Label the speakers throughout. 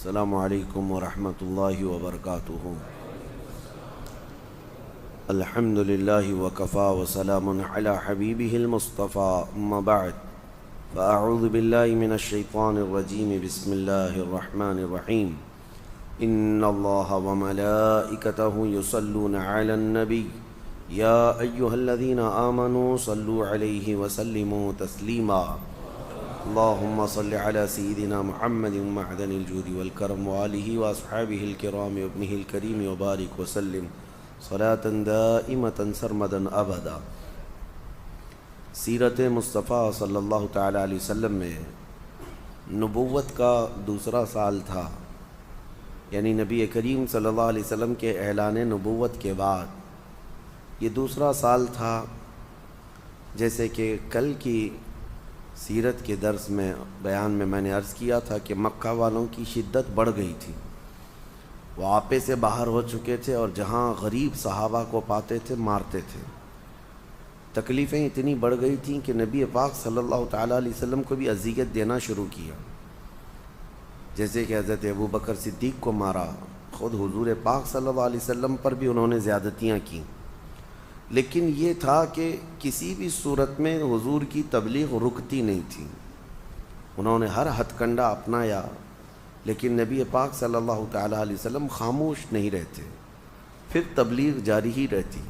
Speaker 1: السلام علیکم ورحمۃ اللہ وبرکاتہ۔ الحمد للہ وکفا وسلام علی حبیبہ المصطفیٰ، اما بعد فاعوذ باللہ من الشیطان الرجیم، بسم اللہ الرحمن الرحیم۔ ان اللہ وملائکتہ یصلون علی النبی یا ایہا الذین آمنوا صلوا علیہ وسلموا تسلیما۔ اللہم صل علی سیدنا محمد معدن الجود والکرم وآلہ واصحابہ الکرام وابنہ الکریم وبارک وسلم صلاۃ دائمۃ سرمدا ابدا۔ سیرت مصطفیٰ صلی اللہ تعالیٰ علیہ وسلم میں نبوت کا دوسرا سال تھا، یعنی نبی کریم صلی اللہ علیہ وسلم کے اعلان نبوت کے بعد یہ دوسرا سال تھا۔ جیسے کہ کل کی سیرت کے درس میں بیان میں نے عرض کیا تھا کہ مکہ والوں کی شدت بڑھ گئی تھی، وہ آپے سے باہر ہو چکے تھے اور جہاں غریب صحابہ کو پاتے تھے مارتے تھے۔ تکلیفیں اتنی بڑھ گئی تھیں کہ نبی پاک صلی اللہ تعالیٰ علیہ وسلم کو بھی اذیت دینا شروع کیا، جیسے کہ حضرت ابو بکر صدیق کو مارا، خود حضور پاک صلی اللہ علیہ وسلم پر بھی انہوں نے زیادتیاں کیں۔ لیکن یہ تھا کہ کسی بھی صورت میں حضور کی تبلیغ رکتی نہیں تھی، انہوں نے ہر ہتھ کنڈا اپنایا، لیکن نبی پاک صلی اللہ تعالیٰ علیہ وسلم خاموش نہیں رہتے، پھر تبلیغ جاری ہی رہتی،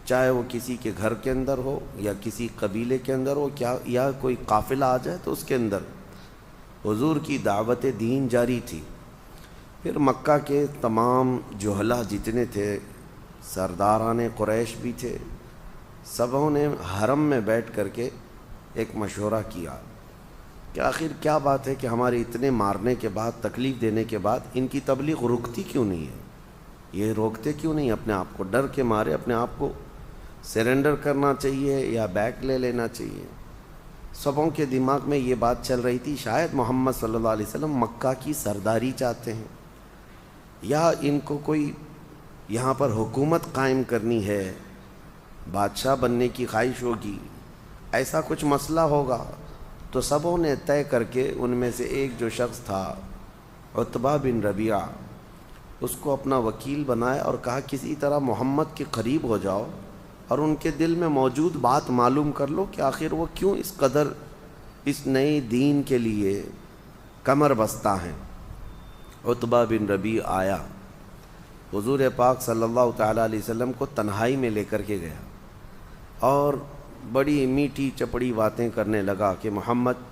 Speaker 1: چاہے وہ کسی کے گھر کے اندر ہو یا کسی قبیلے کے اندر ہو، یا کوئی قافلہ آ جائے تو اس کے اندر حضور کی دعوت دین جاری تھی۔ پھر مکہ کے تمام جہلہ جتنے تھے، سرداران قریش بھی تھے، سبوں نے حرم میں بیٹھ کر کے ایک مشورہ کیا کہ آخر کیا بات ہے کہ ہمارے اتنے مارنے کے بعد، تکلیف دینے کے بعد ان کی تبلیغ رکتی کیوں نہیں ہے، یہ روکتے کیوں نہیں؟ اپنے آپ کو ڈر کے مارے اپنے آپ کو سرنڈر کرنا چاہیے یا بیک لے لینا چاہیے۔ سبوں کے دماغ میں یہ بات چل رہی تھی، شاید محمد صلی اللہ علیہ وسلم مکہ کی سرداری چاہتے ہیں، یا ان کو کوئی یہاں پر حکومت قائم کرنی ہے، بادشاہ بننے کی خواہش ہوگی، ایسا کچھ مسئلہ ہوگا۔ تو سبوں نے طے کر کے ان میں سے ایک جو شخص تھا عتبہ بن ربیعہ، اس کو اپنا وکیل بنایا اور کہا کسی طرح محمد کے قریب ہو جاؤ اور ان کے دل میں موجود بات معلوم کر لو کہ آخر وہ کیوں اس قدر اس نئے دین کے لیے کمر بستہ ہیں۔ عتبہ بن ربیعہ آیا، حضور پاک صلی اللہ تعالیٰ علیہ وسلم کو تنہائی میں لے کر کے گیا اور بڑی میٹھی چپڑی باتیں کرنے لگا کہ محمد،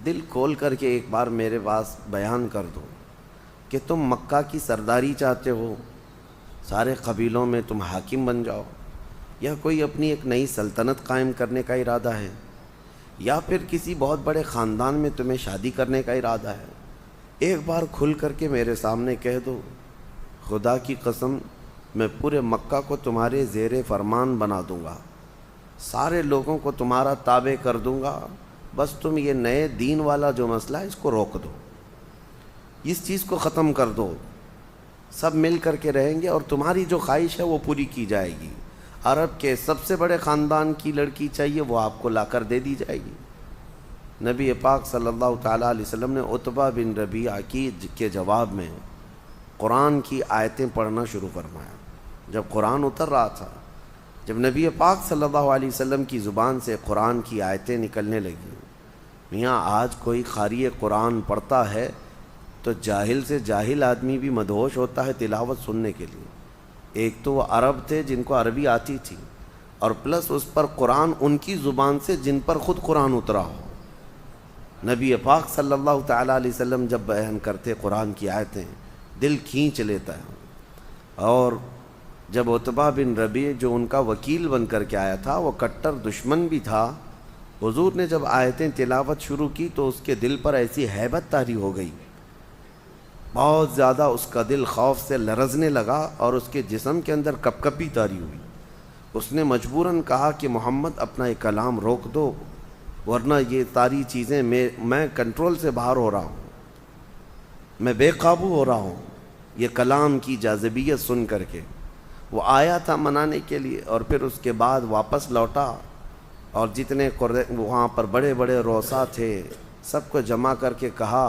Speaker 1: دل کھول کر کے ایک بار میرے پاس بیان کر دو کہ تم مکہ کی سرداری چاہتے ہو، سارے قبیلوں میں تم حاکم بن جاؤ، یا کوئی اپنی ایک نئی سلطنت قائم کرنے کا ارادہ ہے، یا پھر کسی بہت بڑے خاندان میں تمہیں شادی کرنے کا ارادہ ہے؟ ایک بار کھل کر کے میرے سامنے کہہ دو، خدا کی قسم میں پورے مکہ کو تمہارے زیر فرمان بنا دوں گا، سارے لوگوں کو تمہارا تابع کر دوں گا، بس تم یہ نئے دین والا جو مسئلہ ہے اس کو روک دو، اس چیز کو ختم کر دو، سب مل کر کے رہیں گے اور تمہاری جو خواہش ہے وہ پوری کی جائے گی۔ عرب کے سب سے بڑے خاندان کی لڑکی چاہیے، وہ آپ کو لا کر دے دی جائے گی۔ نبی پاک صلی اللہ تعالیٰ علیہ وسلم نے عتبہ بن ربیعہ کے جواب میں قرآن کی آیتیں پڑھنا شروع فرمایا۔ جب قرآن اتر رہا تھا، جب نبی پاک صلی اللہ علیہ وسلم کی زبان سے قرآن کی آیتیں نکلنے لگیں، میاں آج کوئی قاری قرآن پڑھتا ہے تو جاہل سے جاہل آدمی بھی مدہوش ہوتا ہے تلاوت سننے کے لیے۔ ایک تو وہ عرب تھے جن کو عربی آتی تھی، اور پلس اس پر قرآن ان کی زبان سے جن پر خود قرآن اترا ہو۔ نبی پاک صلی اللہ تعالیٰ علیہ وسلم جب بیان کرتے قرآن کی آیتیں، دل کھینچ لیتا ہے۔ اور جب عتبہ بن ربیعہ جو ان کا وکیل بن کر کے آیا تھا، وہ کٹر دشمن بھی تھا، حضور نے جب آیتیں تلاوت شروع کی تو اس کے دل پر ایسی ہیبت طاری ہو گئی، بہت زیادہ اس کا دل خوف سے لرزنے لگا اور اس کے جسم کے اندر کپ کپی طاری ہوئی۔ اس نے مجبوراً کہا کہ محمد اپنا یہ کلام روک دو، ورنہ یہ ساری چیزیں میں کنٹرول سے باہر ہو رہا ہوں، میں بے قابو ہو رہا ہوں۔ یہ کلام کی جاذبیت سن کر کے وہ آیا تھا منانے کے لیے، اور پھر اس کے بعد واپس لوٹا اور جتنے وہاں پر بڑے بڑے روسا تھے سب کو جمع کر کے کہا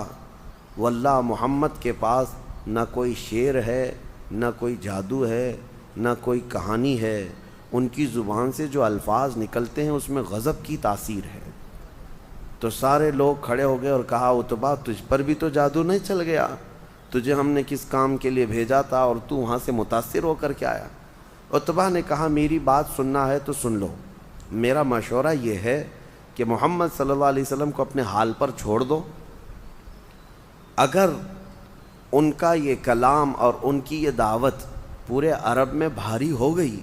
Speaker 1: واللہ محمد کے پاس نہ کوئی شعر ہے، نہ کوئی جادو ہے، نہ کوئی کہانی ہے، ان کی زبان سے جو الفاظ نکلتے ہیں اس میں غضب کی تاثیر ہے۔ تو سارے لوگ کھڑے ہو گئے اور کہا عتبہ تجھ پر بھی تو جادو نہیں چل گیا؟ تجھے ہم نے کس کام کے لیے بھیجا تھا اور تو وہاں سے متاثر ہو کر کے آیا؟ عتبہ نے کہا میری بات سننا ہے تو سن لو، میرا مشورہ یہ ہے کہ محمد صلی اللہ علیہ وسلم کو اپنے حال پر چھوڑ دو۔ اگر ان کا یہ کلام اور ان کی یہ دعوت پورے عرب میں بھاری ہو گئی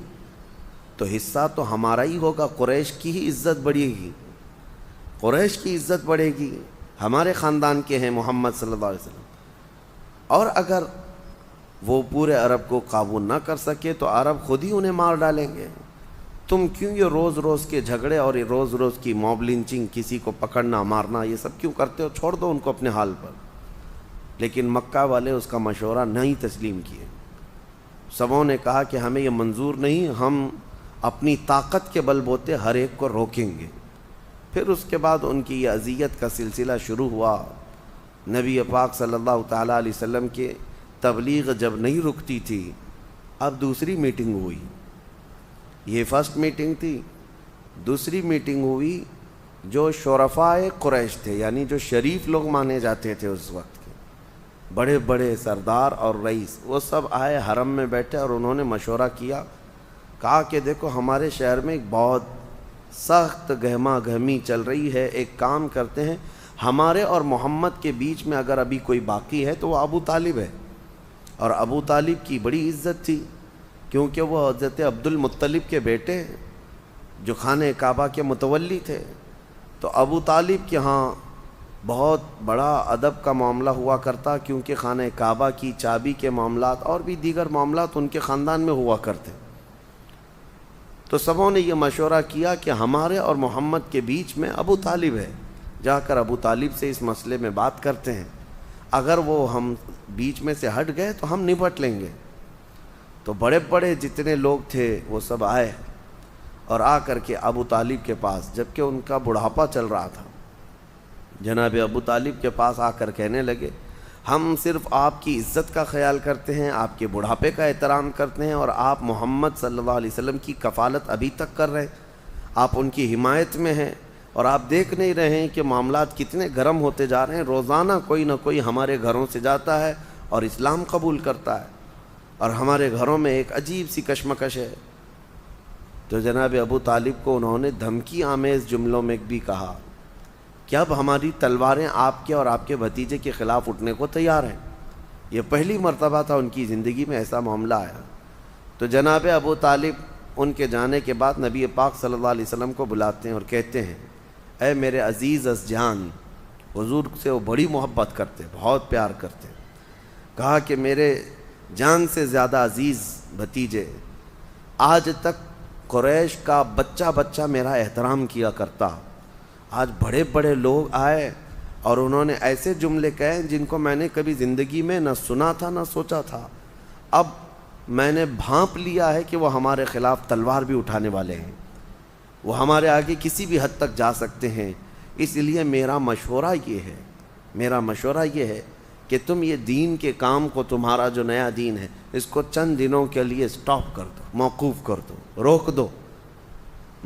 Speaker 1: تو حصہ تو ہمارا ہی ہوگا، قریش کی ہی عزت بڑھے گی، قریش کی عزت بڑھے گی، ہمارے خاندان کے ہیں محمد صلی اللہ علیہ وسلم۔ اور اگر وہ پورے عرب کو قابو نہ کر سکے تو عرب خود ہی انہیں مار ڈالیں گے۔ تم کیوں یہ روز روز کے جھگڑے اور یہ روز روز کی موب لنچنگ، کسی کو پکڑنا مارنا، یہ سب کیوں کرتے ہو؟ چھوڑ دو ان کو اپنے حال پر۔ لیکن مکہ والے اس کا مشورہ نہیں تسلیم کیے۔ سبوں نے کہا کہ ہمیں یہ منظور نہیں، ہم اپنی طاقت کے بل بوتے ہر ایک کو روکیں گے۔ پھر اس کے بعد ان کی یہ اذیت کا سلسلہ شروع ہوا۔ نبی پاک صلی اللہ تعالیٰ علیہ وسلم کے تبلیغ جب نہیں رکتی تھی، اب دوسری میٹنگ ہوئی۔ یہ فرسٹ میٹنگ تھی، دوسری میٹنگ ہوئی جو شرفاء قریش تھے، یعنی جو شریف لوگ مانے جاتے تھے اس وقت کے بڑے بڑے سردار اور رئیس، وہ سب آئے حرم میں بیٹھے اور انہوں نے مشورہ کیا، کہا کہ دیکھو ہمارے شہر میں ایک بہت سخت گہما گہمی چل رہی ہے، ایک کام کرتے ہیں، ہمارے اور محمد کے بیچ میں اگر ابھی کوئی باقی ہے تو وہ ابو طالب ہے۔ اور ابو طالب کی بڑی عزت تھی کیونکہ وہ حضرت عبد المطلب کے بیٹے جو خانہ کعبہ کے متولی تھے۔ تو ابو طالب کے ہاں بہت بڑا ادب کا معاملہ ہوا کرتا، کیونکہ خانہ کعبہ کی چابی کے معاملات اور بھی دیگر معاملات ان کے خاندان میں ہوا کرتے۔ تو سبوں نے یہ مشورہ کیا کہ ہمارے اور محمد کے بیچ میں ابو طالب ہے، جا کر ابو طالب سے اس مسئلے میں بات کرتے ہیں، اگر وہ ہم بیچ میں سے ہٹ گئے تو ہم نپٹ لیں گے۔ تو بڑے بڑے جتنے لوگ تھے وہ سب آئے اور آ کر کے ابو طالب کے پاس، جبکہ ان کا بڑھاپا چل رہا تھا، جناب ابو طالب کے پاس آ کر کہنے لگے ہم صرف آپ کی عزت کا خیال کرتے ہیں، آپ کے بڑھاپے کا احترام کرتے ہیں، اور آپ محمد صلی اللہ علیہ وسلم کی کفالت ابھی تک کر رہے ہیں، آپ ان کی حمایت میں ہیں، اور آپ دیکھ نہیں رہے ہیں کہ معاملات کتنے گرم ہوتے جا رہے ہیں، روزانہ کوئی نہ کوئی ہمارے گھروں سے جاتا ہے اور اسلام قبول کرتا ہے، اور ہمارے گھروں میں ایک عجیب سی کشمکش ہے۔ تو جناب ابو طالب کو انہوں نے دھمکی آمیز جملوں میں بھی کہا کہ اب ہماری تلواریں آپ کے اور آپ کے بھتیجے کے خلاف اٹھنے کو تیار ہیں۔ یہ پہلی مرتبہ تھا ان کی زندگی میں ایسا معاملہ آیا۔ تو جناب ابو طالب ان کے جانے کے بعد نبی پاک صلی اللہ علیہ وسلم کو بلاتے ہیں اور کہتے ہیں اے میرے عزیز از جان، حضور سے وہ بڑی محبت کرتے، بہت پیار کرتے، کہا کہ میرے جان سے زیادہ عزیز بھتیجے، آج تک قریش کا بچہ بچہ میرا احترام کیا کرتا، آج بڑے بڑے لوگ آئے اور انہوں نے ایسے جملے کہے جن کو میں نے کبھی زندگی میں نہ سنا تھا نہ سوچا تھا، اب میں نے بھانپ لیا ہے کہ وہ ہمارے خلاف تلوار بھی اٹھانے والے ہیں، وہ ہمارے آگے کسی بھی حد تک جا سکتے ہیں۔ اس لیے میرا مشورہ یہ ہے کہ تم یہ دین کے کام کو، تمہارا جو نیا دین ہے، اس کو چند دنوں کے لیے سٹاپ کر دو، موقوف کر دو، روک دو۔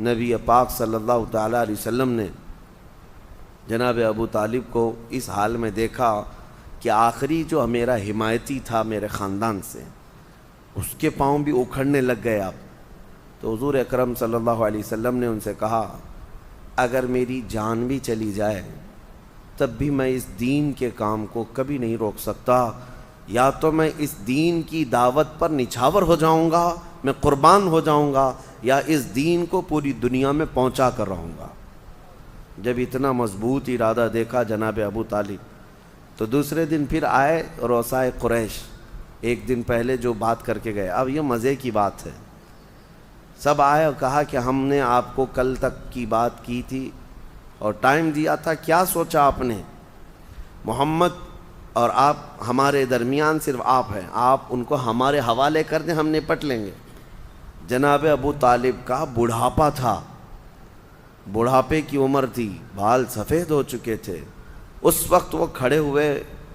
Speaker 1: نبی پاک صلی اللہ تعالیٰ علیہ وسلم نے جناب ابو طالب کو اس حال میں دیکھا کہ آخری جو میرا حمایتی تھا میرے خاندان سے، اس کے پاؤں بھی اکھڑنے لگ گئے اب۔ تو حضور اکرم صلی اللہ علیہ وسلم نے ان سے کہا اگر میری جان بھی چلی جائے تب بھی میں اس دین کے کام کو کبھی نہیں روک سکتا، یا تو میں اس دین کی دعوت پر نچھاور ہو جاؤں گا، میں قربان ہو جاؤں گا، یا اس دین کو پوری دنیا میں پہنچا کر رہوں گا۔ جب اتنا مضبوط ارادہ دیکھا جناب ابو طالب تو دوسرے دن پھر آئے رؤسائے قریش، ایک دن پہلے جو بات کر کے گئے۔ اب یہ مزے کی بات ہے، سب آئے اور کہا کہ ہم نے آپ کو کل تک کی بات کی تھی اور ٹائم دیا تھا، کیا سوچا آپ نے؟ محمد اور آپ ہمارے درمیان صرف آپ ہیں، آپ ان کو ہمارے حوالے کر دیں، ہم نپٹ لیں گے۔ جناب ابو طالب کا بڑھاپا تھا، بڑھاپے کی عمر تھی، بال سفید ہو چکے تھے، اس وقت وہ کھڑے ہوئے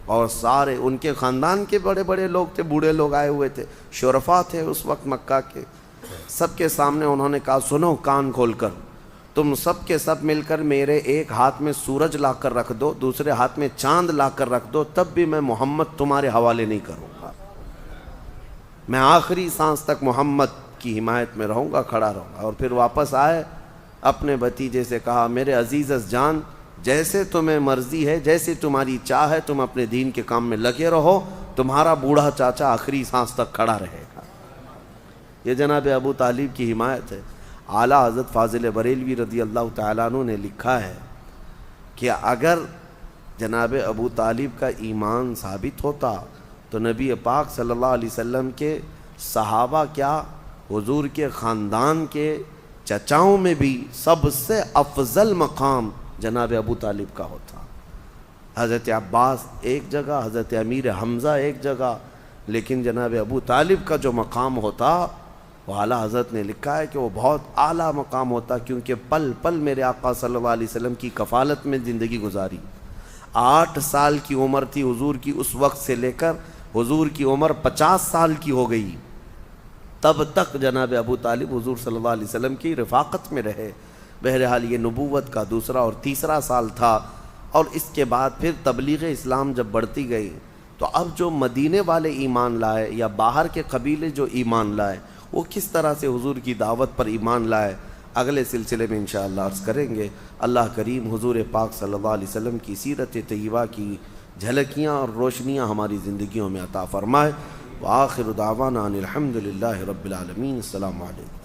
Speaker 1: اور سارے ان کے خاندان کے بڑے بڑے لوگ تھے، بوڑھے لوگ آئے ہوئے تھے، شرفا تھے اس وقت مکہ کے، سب کے سامنے انہوں نے کہا سنو کان کھول کر، تم سب کے سب مل کر میرے ایک ہاتھ میں سورج لا کر رکھ دو، دوسرے ہاتھ میں چاند لا کر رکھ دو، تب بھی میں محمد تمہارے حوالے نہیں کروں گا، میں آخری سانس تک محمد کی حمایت میں رہوں گا، کھڑا رہوں گا۔ اور پھر واپس آئے، اپنے بھتیجے سے کہا میرے عزیز جان، جیسے تمہیں مرضی ہے، جیسے تمہاری چاہ ہے، تم اپنے دین کے کام میں لگے رہو، تمہارا بوڑھا چاچا آخری سانس تک کھڑا رہے گا۔ یہ جناب ابو طالب کی حمایت ہے۔ اعلیٰ حضرت فاضل بریلوی رضی اللہ تعالیٰ عنہ نے لکھا ہے کہ اگر جناب ابو طالب کا ایمان ثابت ہوتا تو نبی پاک صلی اللہ علیہ وسلم کے صحابہ کیا، حضور کے خاندان کے چچاؤں میں بھی سب سے افضل مقام جناب ابو طالب کا ہوتا۔ حضرت عباس ایک جگہ، حضرت امیر حمزہ ایک جگہ، لیکن جناب ابو طالب کا جو مقام ہوتا وہ اعلیٰ حضرت نے لکھا ہے کہ وہ بہت اعلیٰ مقام ہوتا، کیونکہ پل پل میرے آقا صلی اللہ علیہ وسلم کی کفالت میں زندگی گزاری۔ 8 سال کی عمر تھی حضور کی اس وقت سے لے کر حضور کی عمر 50 سال کی ہو گئی، تب تک جناب ابو طالب حضور صلی اللہ علیہ وسلم کی رفاقت میں رہے۔ بہرحال یہ نبوت کا دوسرا اور تیسرا سال تھا، اور اس کے بعد پھر تبلیغ اسلام جب بڑھتی گئی تو اب جو مدینے والے ایمان لائے یا باہر کے قبیلے جو ایمان لائے وہ کس طرح سے حضور کی دعوت پر ایمان لائے، اگلے سلسلے میں انشاءاللہ عرض کریں گے۔ اللہ کریم حضور پاک صلی اللہ علیہ وسلم کی سیرت طیبہ کی جھلکیاں اور روشنیاں ہماری زندگیوں میں عطا فرمائے۔ وآخر دعوانا ان الحمد للہ رب العالمین۔ السلام علیکم۔